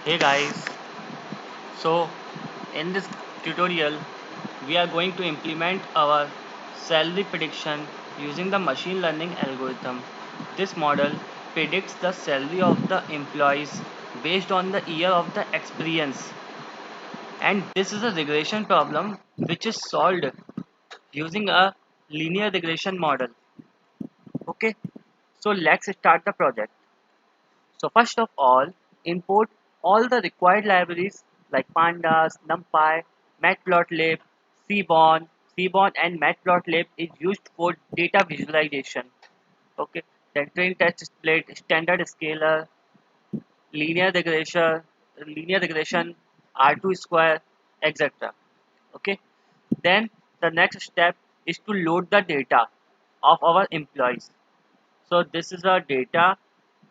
Hey guys, so in this tutorial we are going to implement our salary prediction using the machine learning algorithm. This model predicts the salary of the employees based on the year of the experience, and this is a regression problem which is solved using a linear regression model. Okay, so let's start the project. So first of all, import all the required libraries like pandas, numpy, matplotlib, seaborn. Seaborn and matplotlib is used for data visualization. Okay. Then train test split, standard scalar, linear regression, R2 square, etc. Okay. Then the next step is to load the data of our employees. So this is our data.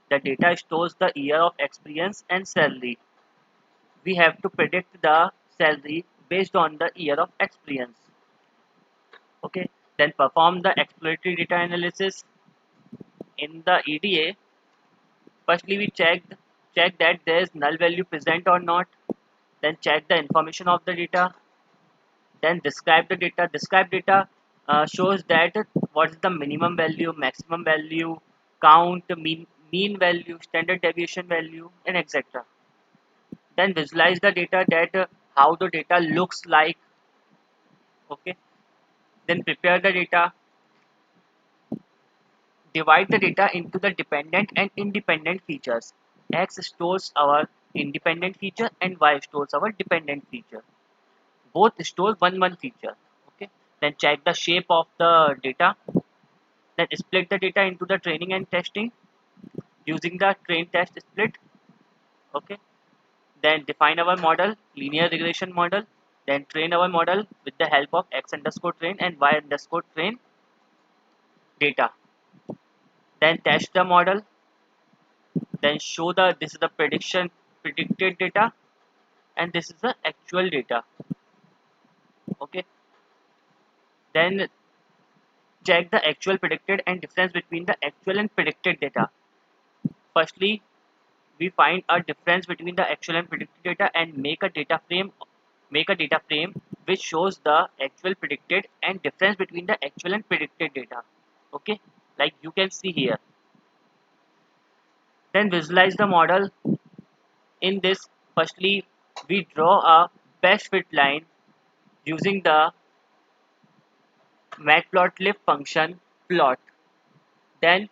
The data stores the year of experience and salary. We have to predict the salary based on the year of experience. Okay. Then perform the exploratory data analysis in the EDA. Firstly, we check that there is null value present or not. Then check the information of the data. Then describe the data. Describe data shows that what is the minimum value, maximum value, count, mean value, standard deviation value, and etc. Then visualize the data that how the data looks like. Okay. Then prepare the data. Divide the data into the dependent and independent features. X stores our independent feature and Y stores our dependent feature. Both store one feature. Okay. Then check the shape of the data. Then split the data into the training and testing using the train test split. Okay. Then define our model, linear regression model. Then train our model with the help of X underscore train and Y underscore train data. Then test the model. Then show the this is the predicted data, and this is the actual data. Okay. Then check the actual predicted and difference between the actual and predicted data. Firstly, we find a difference between the actual and predicted data and make a data frame which shows the actual predicted and difference between the actual and predicted data. Okay, like you can see here. Then visualize the model. In this, firstly we draw a best fit line using the matplotlib function plot. Then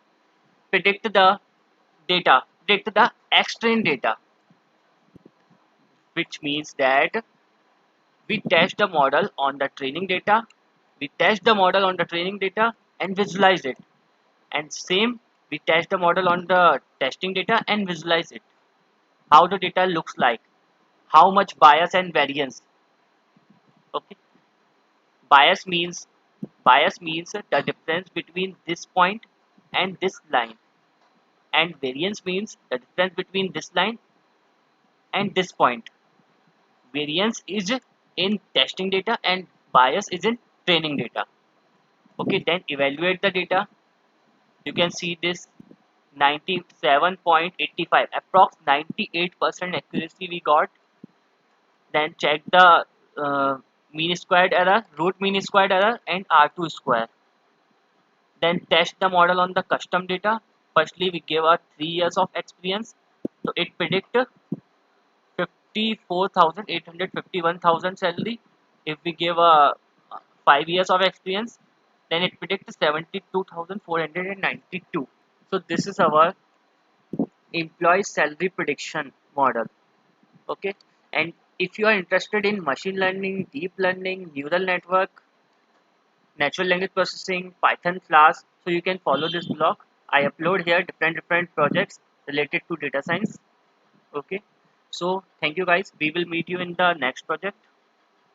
predict the predict the x-train data, which means that we test the model on the training data, we test the model on the training data and visualize it. And same, we test the model on the testing data and visualize it. How the data looks like, how much bias and variance. Okay, bias means bias means the difference between this point and this line, and variance means the difference between this line and this point. Variance is in testing data and bias is in training data. Okay, then evaluate the data. You can see this 97.85, approx 98% accuracy we got. Then check the mean squared error, root mean squared error, and R2 square. Then test the model on the custom data. Firstly, we give a 3 years of experience, so it predict 54,851,000 salary. If we give a 5 years of experience, then it predicts 72,492. So this is our employee salary prediction model. Okay, and if you are interested in machine learning, deep learning, neural network, natural language processing, Python, Flask, so you can follow this blog. I upload here different projects related to data science. Okay, so thank you guys. We will meet you in the next project.